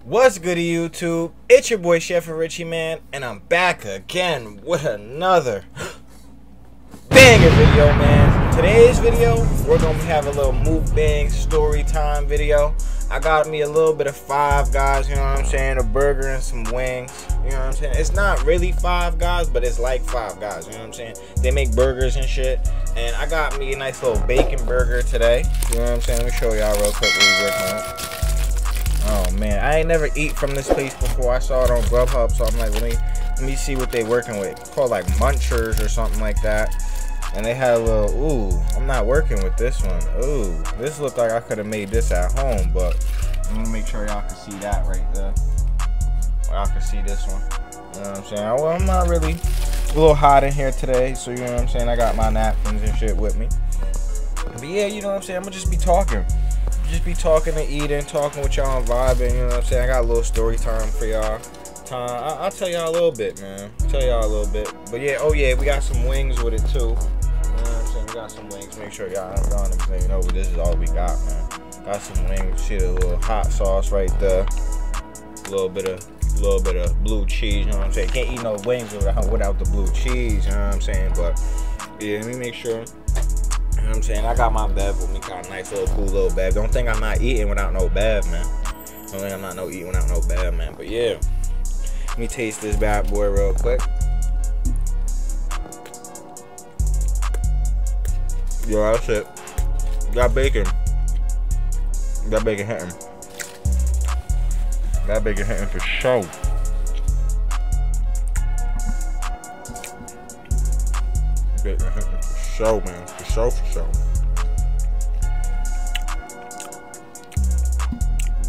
What's good YouTube? It's your boy Shefwrichie, man, and I'm back again with another banger video, man. Today's video, we're gonna have a little mukbang story time video. I got me a little bit of Five Guys, you know what I'm saying, a burger and some wings, you know what I'm saying. It's not really Five Guys, but it's like Five Guys, you know what I'm saying. They make burgers and shit, and I got me a nice little bacon burger today, you know what I'm saying. Let me show y'all real quick what we're working with. Oh man, I ain't never eat from this place before. I saw it on Grubhub, so I'm like, let me see what they working with. It's called like Munchers or something like that. And they had a little, ooh, I'm not working with this one. Ooh, this looked like I could have made this at home, but I'm gonna make sure y'all can see that right there. Y'all can see this one. You know what I'm saying? Well, I'm not really a little hot in here today, so you know what I'm saying? I got my napkins and shit with me. But yeah, you know what I'm saying? I'm gonna just be talking. Just be talking and eating, talking with y'all and vibing, you know what I'm saying? I got a little story time for y'all. I'll tell y'all a little bit, man. Tell y'all a little bit. But yeah, oh yeah, we got some wings with it too. You know what I'm saying? We got some wings. Make sure y'all know this is all we got, man. Got some wings. See the little hot sauce right there. A little bit of blue cheese, you know what I'm saying? Can't eat no wings without the blue cheese, you know what I'm saying? But yeah, let me make sure. You know what I'm saying? I got my bev with me, got a nice little cool little bev. Don't think I'm not eating without no bev, man. Don't think I'm not eating without no bev, man. But yeah, let me taste this bad boy real quick. Yo, that's it. Got bacon. That bacon hitting. That bacon hitting for sure. Bacon hitting for sure, man. For sure.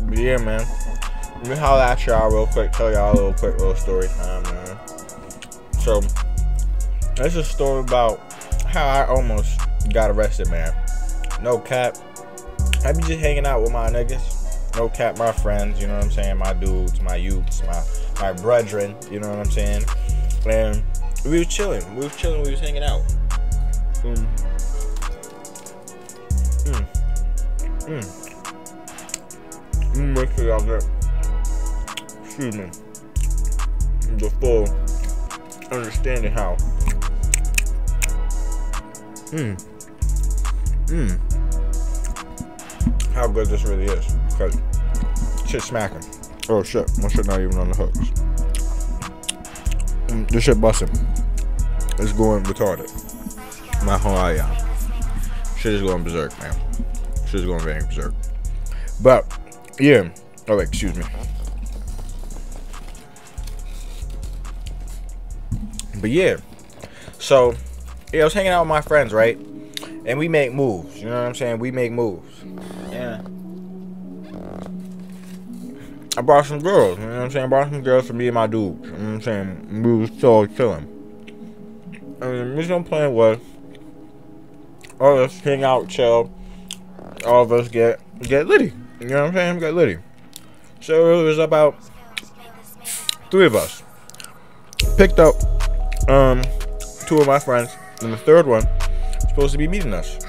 But yeah, man. Let me holler at y'all real quick. Tell y'all a little story time, man. So, this is a story about how I almost got arrested, man. No cap. I be just hanging out with my niggas. No cap, my friends. You know what I'm saying? My dudes, my youths, my brethren. You know what I'm saying? And we was chilling. We was hanging out. Make sure y'all get, excuse me, the full understanding how. How good this really is. Because shit smacking. Oh shit, my shit not even on the hooks. This shit busting. It's going retarded. My whole eye out. Shit is going berserk, man. Shit is going very berserk. But yeah. Oh wait, excuse me. But yeah. So yeah, I was hanging out with my friends, right? And we make moves. You know what I'm saying? We make moves. Yeah. I brought some girls. You know what I'm saying? I brought some girls for me and my dudes. You know what I'm saying? We was still chilling. And the mission I'm playing was all of us hang out, chill. All of us get litty. You know what I'm saying? Get litty. So it was about 3 of us. Picked up 2 of my friends, and the third one was supposed to be meeting us.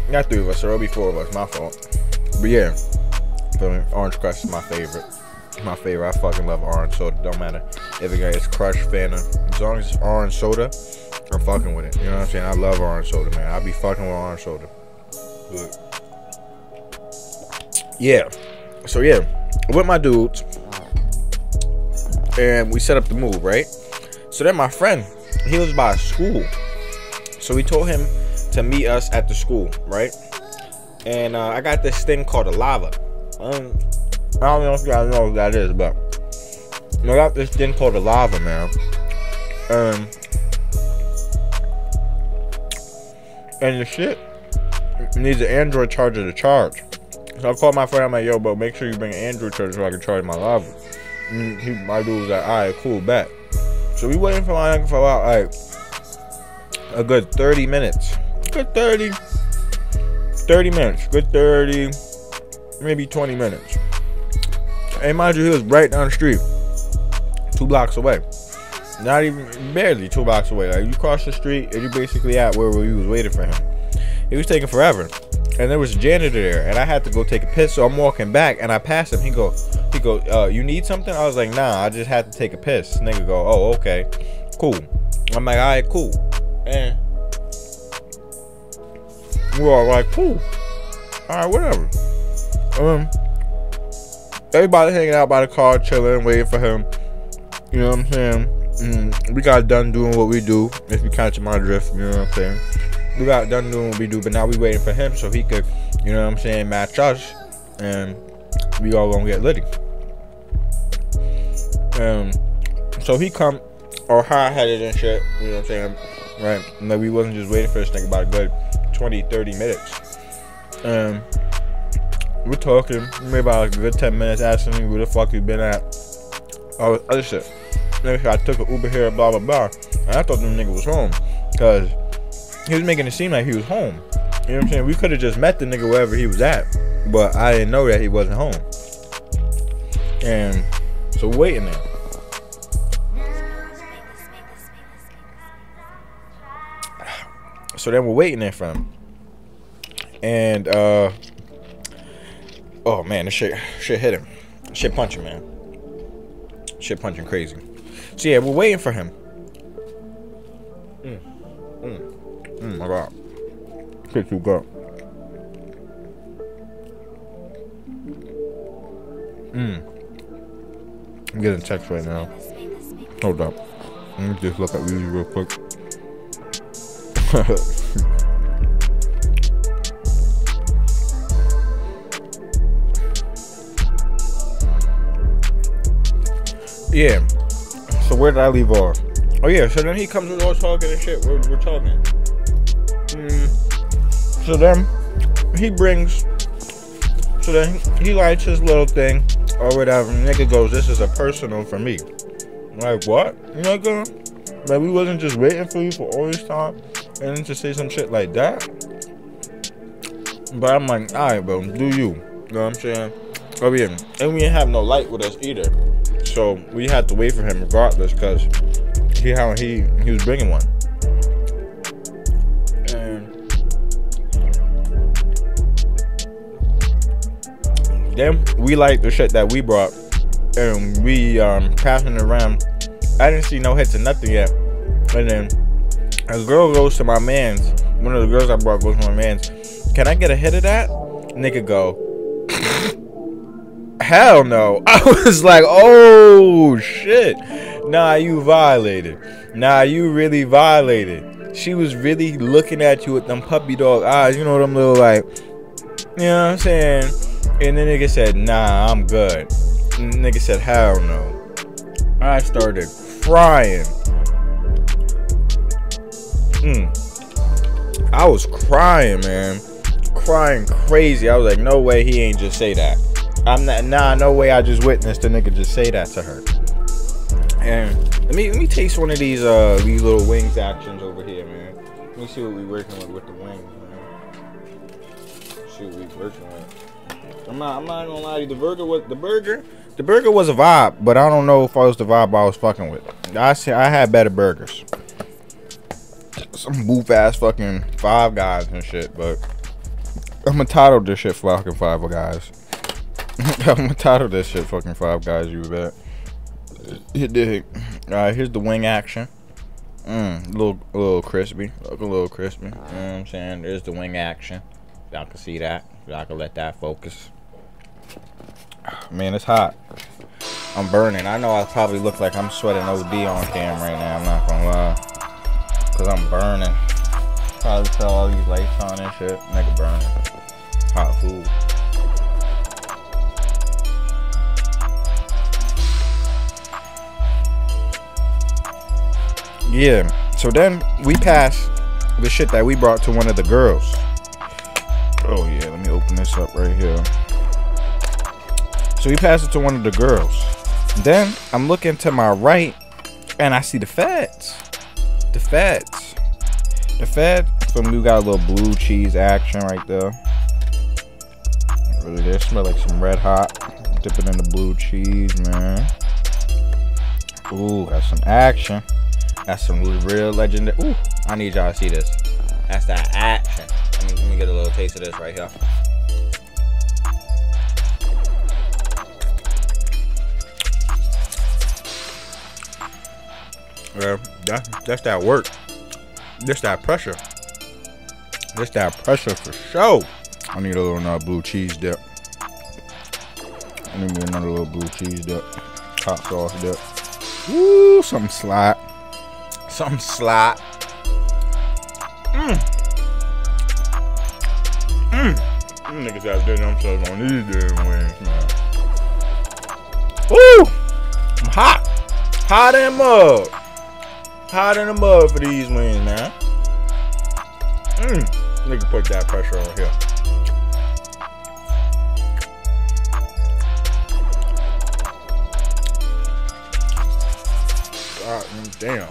Not 3 of us, so it'll be 4 of us. My fault. But yeah, Orange Crush is my favorite. My favorite. I fucking love orange soda. Don't matter if it's Crush, Fanta. As long as it's orange soda, I'm fucking with it. You know what I'm saying? I love orange soda, man. I be fucking with orange soda. But yeah. So yeah, with my dudes, and we set up the move, right? So then my friend, he was by school, so we told him to meet us at the school, right? And I got this thing called a lava. I don't know if y'all know what that is, but I got this thing called a lava, man. And the shit needs an Android charger to charge. So I called my friend. I'm like, yo, bro, make sure you bring an Android charger so I can charge my lava. My dude was like, alright, cool, bet. So we waiting for my nigga for about like a good 30 minutes. Good 30 minutes. Good 30, maybe 20 minutes. And mind you, he was right down the street, 2 blocks away. Not even, barely 2 blocks away. Like, you cross the street and you basically at where we was waiting for him. It was taking forever. and there was a janitor there, and I had to go take a piss. So I'm walking back, and I passed him. He go, you need something? I was like, nah, I just had to take a piss. Nigga go, oh, okay, cool. I'm like, all right, cool. And we're all like, cool. All right, whatever. Everybody hanging out by the car, chilling, waiting for him. You know what I'm saying? We got done doing what we do, if you catch my drift, you know what I'm saying? We got done doing what we do, but now we waiting for him so he could, you know what I'm saying, match us, and we all gonna get litty. So he come all high-headed and shit, you know what I'm saying, right? Like, we wasn't just waiting for this nigga about a good 20-30 minutes. We're talking maybe about like a good 10 minutes, asking me where the fuck he been at, all this other shit. I took an Uber here, blah blah blah, and I thought the nigga was home, cause he was making it seem like he was home. You know what I'm saying? We could have just met the nigga wherever he was at, but I didn't know that he wasn't home. And so we're waiting there. So then we're waiting there for him, and oh man, this shit hit him. Shit punching, man. Shit punching crazy. So yeah, we're waiting for him. My God. Shit too good. I'm getting a text right now. Hold up. Let me just look at these real quick. Yeah. So where did I leave off? Oh yeah. So then he comes with all talking and shit. We're talking. So then he brings. So then he lights his little thing or whatever. Nigga goes, "This is a personal for me." I'm like, what, nigga? Like, we wasn't just waiting for you for all this time, and then to say some shit like that. But I'm like, all right, bro, do you? You know what I'm saying? Oh yeah, and we didn't have no light with us either, so we had to wait for him regardless, cause he was bringing one. And then we light the shit that we brought, and we passing it around. I didn't see no hits or nothing yet. And then a girl goes to my man's. One of the girls I brought goes to my man's. Can I get a hit of that? Nigga go, hell no. I was like, oh shit. Nah, you violated. Nah, you really violated. She was really looking at you with them puppy dog eyes. You know, them little like, you know what I'm saying? And the nigga said, nah, I'm good. And the nigga said, hell no. I started crying. I was crying, man. Crying crazy. I was like, no way he ain't just say that. I'm not, nah, no way I just witnessed the nigga just say that to her. And let me taste one of these little wings actions over here, man. Let me see what we working with the wings, man. See what we working with. I'm not gonna lie to you, the burger was a vibe, but I don't know if I was the vibe I was fucking with. I had better burgers. Some boof ass fucking Five Guys and shit, but I'm entitled to this shit fucking Five Guys. I'm entitled to this shit fucking Five Guys, you bet. You dig? Alright, here's the wing action. A little crispy. Look a little crispy. You know what I'm saying? There's the wing action. Y'all can see that. Y'all can let that focus. Man, it's hot. I'm burning. I know I probably look like I'm sweating OD on cam right now. I'm not gonna lie. Cause I'm burning. Probably tell all these lights on and shit. Nigga burning. Hot food. Yeah. So then we passed the shit that we brought to one of the girls. Oh yeah, let me open this up right here. So we passed it to one of the girls. Then I'm looking to my right and I see the feds. The feds. The fed. So we got a little blue cheese action right there. Really, they smell like some red hot. Dip it in the blue cheese, man. Ooh, that's some action. That's some real legendary. Ooh, I need y'all to see this. That's that action. Let me get a little taste of this right here. Well, that's that work. That's that pressure. That's that pressure for sure. I need a little another blue cheese dip. I need another little blue cheese dip. Hot sauce dip. Woo, something slot. Something slot. Them niggas out there themselves on these damn wings, man. Woo! I'm hot. Hot in the mud. Hot in the mud for these wings, man. Nigga put that pressure on here. God damn.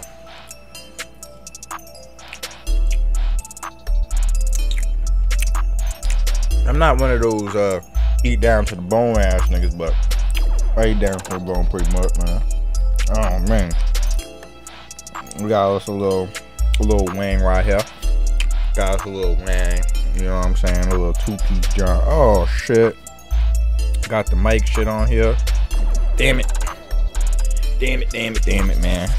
I'm not one of those eat down to the bone ass niggas, but I eat down to the bone pretty much, man. Oh man. We got us a little wing right here. Got us a little wing, you know what I'm saying? A little 2-piece joint. Oh shit. Got the mic shit on here. Damn it. Damn it, man.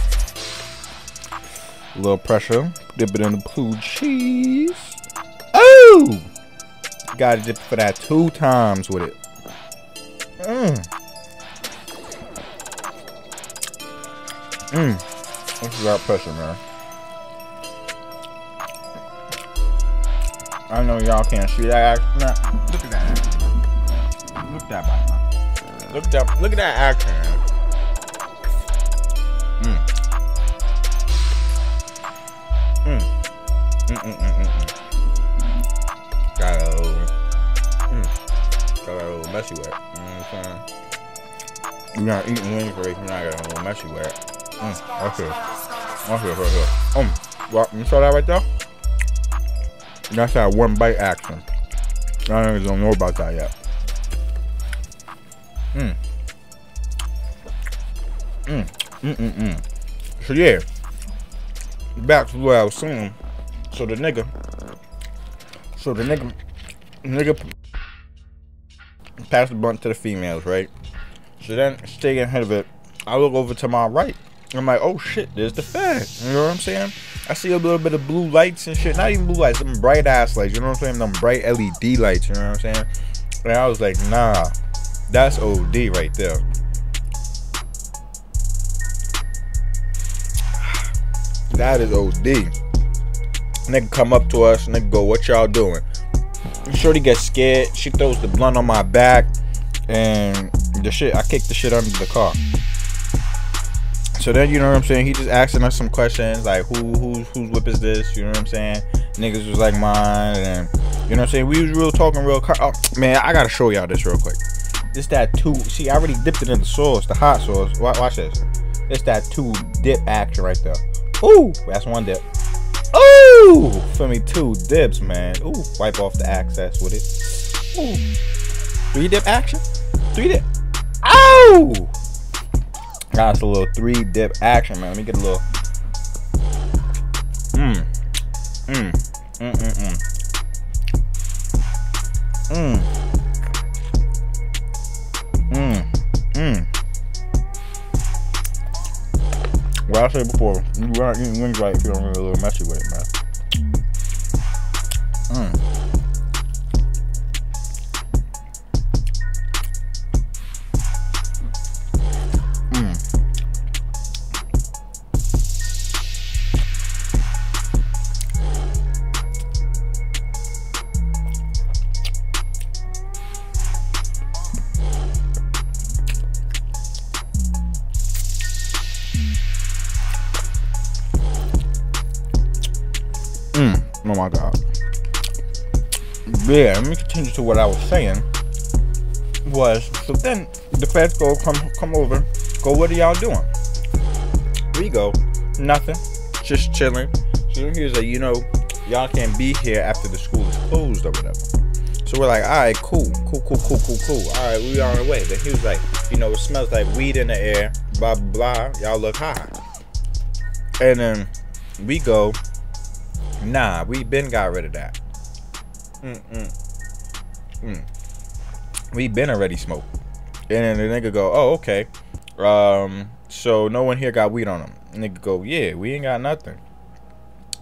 A little pressure. Dip it in the blue cheese. Oh! Gotta dip for that 2 times with it. This is that pressure, man. I know y'all can't see that action. Nah, look at that action. Look at that body, man. Look at that action, man. Got a little messy with it. You know what I'm saying? You're not eating wings right, you're not got a little messy with it. That's it. Well, you saw that right there? That's that one bite action. Y'all niggas don't know about that yet. So yeah, back to what I was saying. So the nigga passed the blunt to the females, right? So then, staying ahead of it, I look over to my right. I'm like, oh shit, there's the fed. You know what I'm saying? I see a little bit of blue lights and shit. Not even blue lights, them bright ass lights. You know what I'm saying? Them bright LED lights. You know what I'm saying? And I was like, nah, that's OD right there. That is OD. Nigga come up to us, nigga go, what y'all doing? Shorty gets scared. She throws the blunt on my back, and the shit, I kicked the shit under the car. So then, you know what I'm saying, he just asking us some questions like, whose whip is this? You know what I'm saying? Niggas was like mine, and you know what I'm saying, we was talking real oh, man, I gotta show y'all this real quick. This that 2, see, I already dipped it in the sauce, the hot sauce. Watch this. It's that 2 dip action right there. Ooh, that's 1 dip. Ooh, for me, 2 dips, man. Ooh, wipe off the excess with it. Ooh, 3 dip action. 3 dip. Oh, got a little 3 dip action, man. Let me get a little. What I said before, you aren't eating wings right if you don't get a little messy with it, man. Oh my god. Yeah, let me continue to what I was saying. So then the feds go, come over, go, what are y'all doing? We go, nothing, just chilling. So he was like, you know, y'all can't be here after the school is closed or whatever. So we're like, alright, cool. Alright, we on our way. Then he was like, you know, it smells like weed in the air, blah blah blah, y'all look high. And then we go, nah, we been got rid of that. We been already smoked. And then the nigga go, oh, okay. So no one here got weed on him. Nigga go, yeah, we ain't got nothing.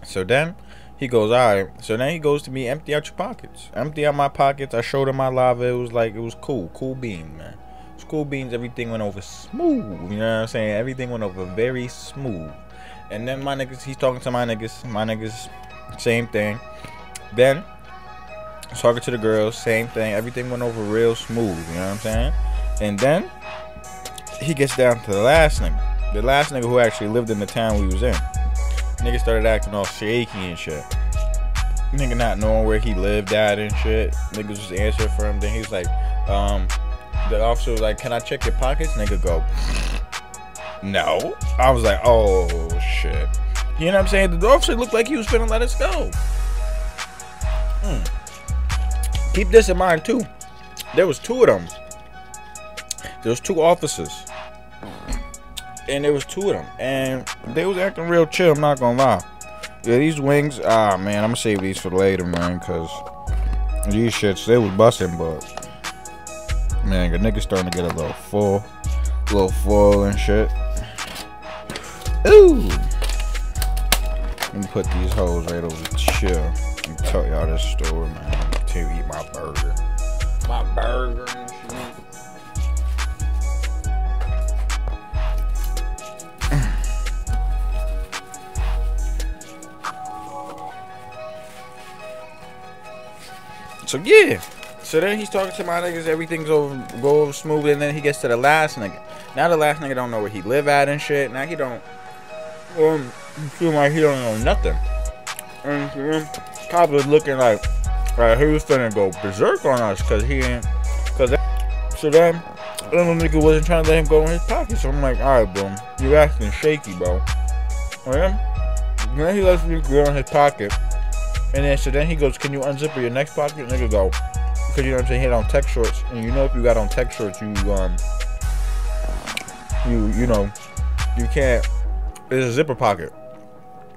So then he goes, alright. So then he goes to me, empty out your pockets. Empty out my pockets. I showed him my lava. It was like, it was cool. Cool beans, man. It was cool beans. Everything went over smooth. You know what I'm saying? Everything went over very smooth. And then my niggas, he's talking to my niggas. My niggas, same thing. Then, talking to the girls, same thing. Everything went over real smooth. You know what I'm saying? And then he gets down to the last nigga. The last nigga who actually lived in the town we was in. Nigga started acting all shaky and shit. Nigga not knowing where he lived at and shit. Niggas was answering for him. Then he was like, the officer was like, can I check your pockets? Nigga go, no. I was like, oh shit. You know what I'm saying? The officer looked like he was finna let us go. Keep this in mind too. There was two of them. There was two officers. And there was two of them. And they was acting real chill, I'm not gonna lie. Yeah, these wings, man, I'm gonna save these for later, man, cause these shits, they was busting, but man, the nigga starting to get a little full and shit. Ooh. Let me put these hoes right over to chill. Let me tell y'all this story, man. Until you eat my burger. My burger and shit. So yeah, so then he's talking to my niggas, everything's go over smooth, and then he gets to the last nigga. Now the last nigga don't know where he live at and shit. Now he don't feel like he don't know nothing. And cop was looking like he was finna go berserk on us because he ain't. So then the nigga wasn't trying to let him go in his pocket. So I'm like, alright, bro, you acting shaky, bro. Then he lets me go in his pocket. And then, so then he goes, can you unzip your next pocket? Nigga go, because you know what I'm saying, he had on tech shorts. And you know if you got on tech shorts, you know, you can't, it's a zipper pocket.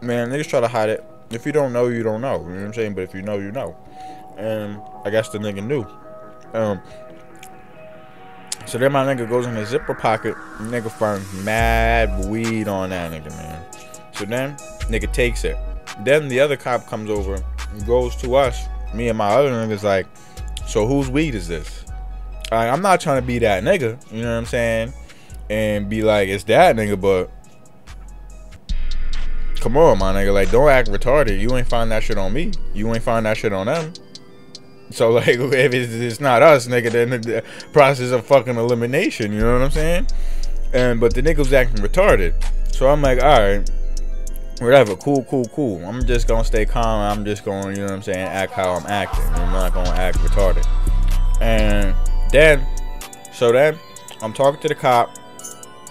Man, niggas try to hide it. If you don't know, you don't know. You know what I'm saying? But if you know, you know. And I guess the nigga knew. So then my nigga goes in the zipper pocket. Nigga finds mad weed on that nigga, man. So then, nigga takes it. Then the other cop comes over and goes to us, me and my other niggas, like, so whose weed is this? I'm not trying to be that nigga, you know what I'm saying? And be like, it's that nigga, but come on, my nigga, like, don't act retarded. You ain't find that shit on me. You ain't find that shit on them. So, like, if it's not us, nigga, then the process of fucking elimination, you know what I'm saying? But the nigga was acting retarded. So I'm like, alright. Whatever, cool. I'm just gonna stay calm. I'm just gonna, you know what I'm saying, act how I'm acting. I'm not gonna act retarded. And then, so then, I'm talking to the cop.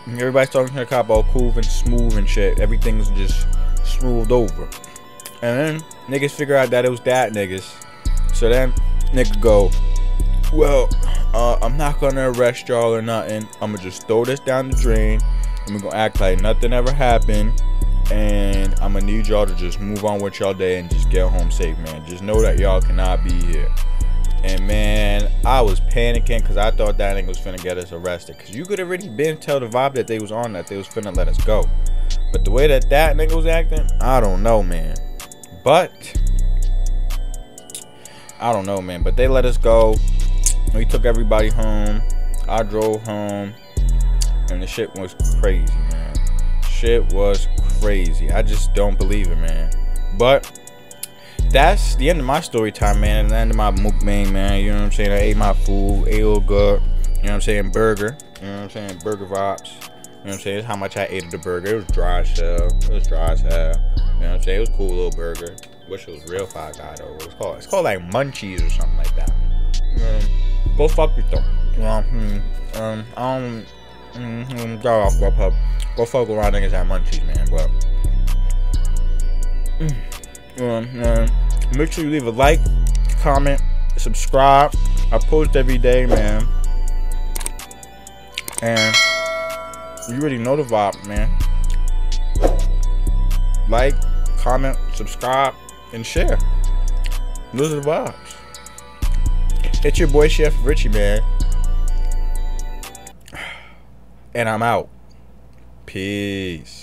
Everybody's talking to the cop all cool and smooth and shit. Everything's just smoothed over. And then, niggas figure out that it was that niggas. So then, nigga go, well, I'm not gonna arrest y'all or nothing. I'm gonna just throw this down the drain. And we're gonna act like nothing ever happened. And I'm gonna need y'all to just move on with y'all day and just get home safe, man. Just know that y'all cannot be here. And man, I was panicking because I thought that nigga was finna get us arrested. Because you could already been tell the vibe that they was on, that they was finna let us go. But the way that nigga was acting, I don't know, man. But I don't know, man. But they let us go. We took everybody home. I drove home. And the shit was crazy, man. Shit was crazy. I just don't believe it, man. But that's the end of my story time, man. And the end of my mukbang, man. You know what I'm saying? I ate my food, ate all good. You know what I'm saying? Burger. You know what I'm saying? Burger vibes. You know what I'm saying? That's how much I ate of the burger. It was dry as hell. You know what I'm saying? It was a cool little burger. Wish it was real Five Guy though. It's called like Munchies or something like that. Go fuck with them. Go fuck around niggas at Munchies, man. But make sure you leave a like, comment, subscribe. I post every day, man. And you already know the vibe, man. Like, comment, subscribe, and share. Those are the vibes. It's your boy Shefwrichie, man. And I'm out. Peace.